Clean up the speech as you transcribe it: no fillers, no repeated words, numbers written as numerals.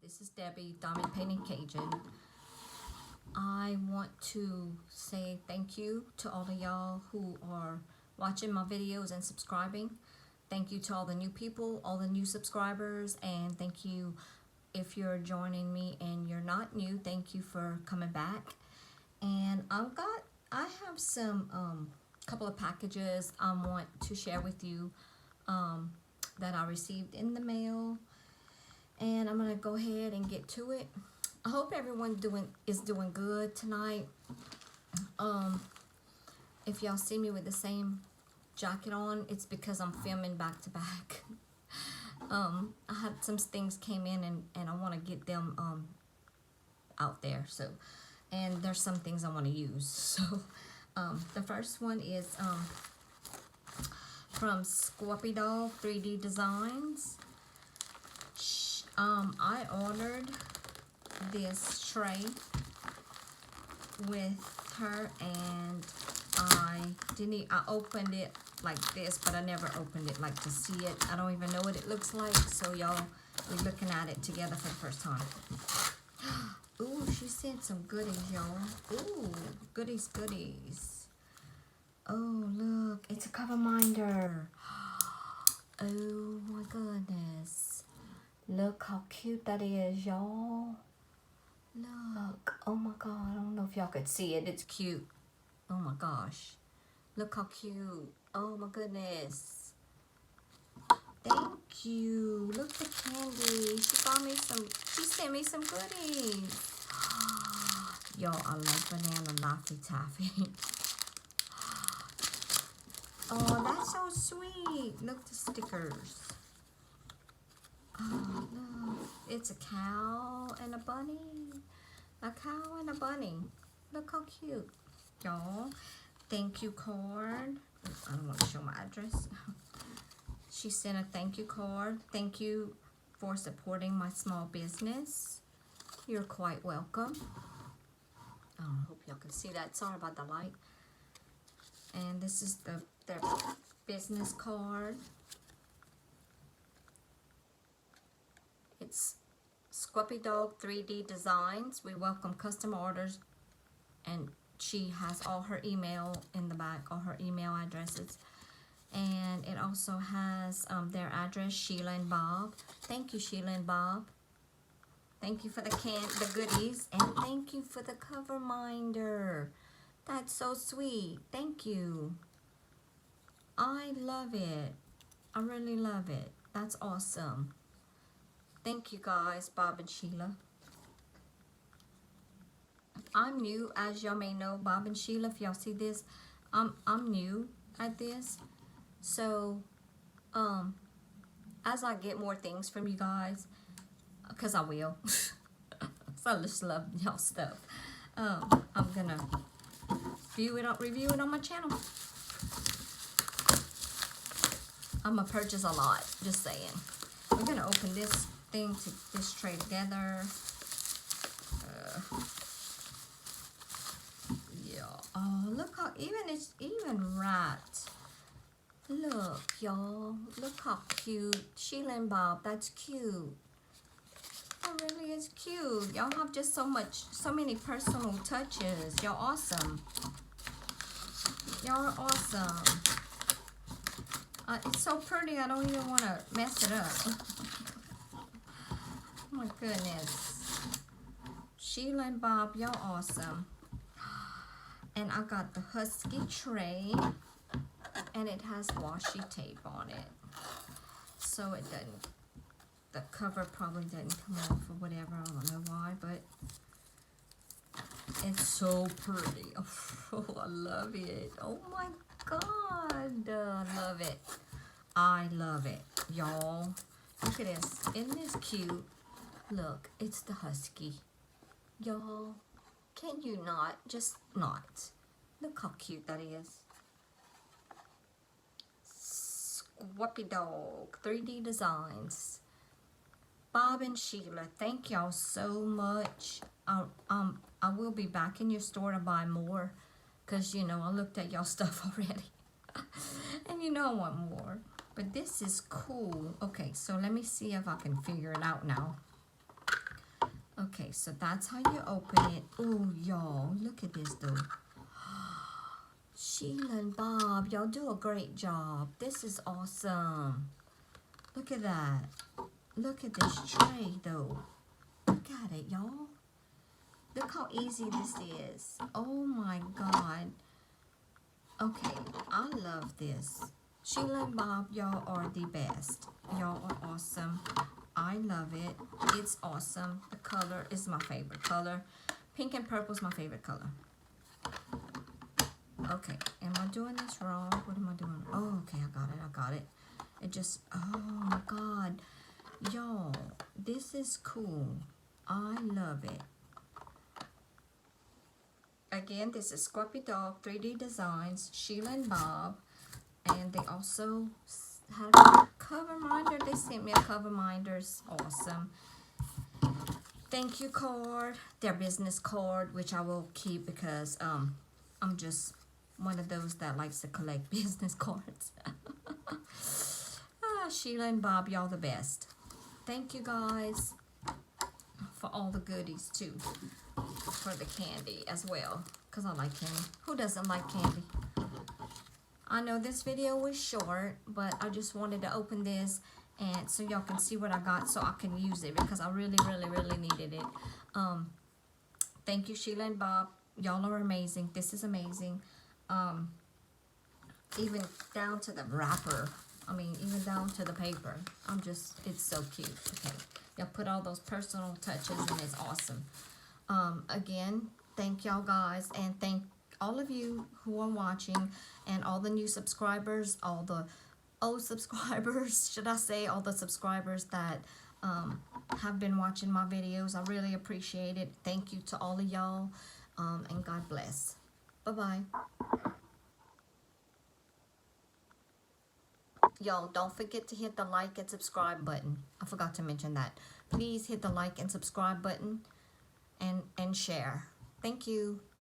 This is Debbie, Diamond Painting Cajun. I want to say thank you to all of y'all who are watching my videos and subscribing. Thank you to all the new people, all the new subscribers, and thank you if you're joining me and you're not new. Thank you for coming back. And I have some couple of packages I want to share with you that I received in the mail, and I'm gonna go ahead and get to it. I hope everyone is doing good tonight. If y'all see me with the same jacket on, it's because I'm filming back to back. I had some things came in and I want to get them out there. So, and there's some things I want to use. So, the first one is from Squppy Dawg 3D Designs. I ordered this tray with her, and I opened it like this, but I never opened it like to see it. I don't even know what it looks like, so y'all, we're looking at it together for the first time. Ooh, she sent some goodies, y'all. Ooh, goodies. Oh, look, it's a cover minder. Oh my goodness. Look how cute that is, y'all. Look. Oh my god, I don't know if y'all could see it. It's cute. Oh my gosh. Look how cute. Oh my goodness. Thank you. Look at the candy. She sent me some goodies. Y'all, I love banana Laffy Taffy. Oh, that's so sweet. Look, the stickers. Oh, look. It's a cow and a bunny. A cow and a bunny. Look how cute. Y'all, thank you card. I don't want to show my address. She sent a thank you card. Thank you for supporting my small business. You're quite welcome. I hope y'all can see that. Sorry about the light. And this is their business card. It's Squppy Dawg 3D Designs. We welcome custom orders, and she has all her email in the back, all her email addresses. And it also has their address, Shelia and Bob. Thank you, Shelia and Bob. Thank you for the goodies, and thank you for the cover minder. That's so sweet. Thank you. I love it. I really love it. That's awesome. Thank you guys, Bob and Sheila. I'm new, as y'all may know, Bob and Sheila. If y'all see this, I'm new at this. So, as I get more things from you guys, because I will, so I just love y'all stuff. I'm gonna review it on my channel. I'm gonna purchase a lot. Just saying. We're gonna open this tray together. Yeah. Oh, look how it's even wrapped. Look, y'all. Look how cute. Shelia and Bob. That's cute. That really is cute. Y'all have just so many personal touches. Y'all awesome. Y'all are awesome. It's so pretty, I don't even want to mess it up. Oh my goodness. Shelia and Bob, y'all awesome. And I got the Husky tray, and it has washi tape on it. So it doesn't, the cover probably doesn't come off or whatever, I don't know why, but it's so pretty. Oh, I love it. Oh my god, I love it. I love it, y'all. Look at this. Isn't this cute? Look, it's the Husky. Y'all, can you not? Just not. Look how cute that is. Squppy Dawg 3D Designs. Bob and Sheila, thank y'all so much. I will be back in your store to buy more, because, you know, I looked at y'all stuff already. And you know I want more. But this is cool. Okay, so let me see if I can figure it out now. Okay, so that's how you open it. Oh, y'all, look at this though. Sheila and Bob, y'all do a great job. This is awesome. Look at that. Look at this tray though. Look at it, y'all. Look how easy this is. Oh my God. Okay, I love this. Sheila and Bob, y'all are the best. Y'all are awesome. I love it. It's awesome. The color is my favorite color. Pink and purple is my favorite color. Okay, am I doing this wrong? What am I doing? Oh, okay, I got it. It just, oh my God. Y'all, this is cool. I love it. Again, this is Squppy Dawg 3D Designs, Sheila and Bob. And they also had a cover minder. They sent me a cover minder. It's awesome. Thank you card. Their business card, which I will keep because I'm just one of those that likes to collect business cards. Sheila and Bob, y'all the best. Thank you guys for all the goodies too. For the candy as well. Because I like candy. Who doesn't like candy? I know this video was short, but I just wanted to open this and so y'all can see what I got so I can use it because I really needed it. Thank you, Sheila and Bob. Y'all are amazing. This is amazing. Even down to the wrapper. I mean, even down to the paper. It's so cute. Okay. Y'all put all those personal touches and it's awesome. Again, thank y'all guys and thank all of you who are watching and all the new subscribers, all the old subscribers, should I say, all the subscribers that have been watching my videos. I really appreciate it. Thank you to all of y'all and God bless. Bye-bye. Y'all, don't forget to hit the like and subscribe button. I forgot to mention that. Please hit the like and subscribe button and share. Thank you.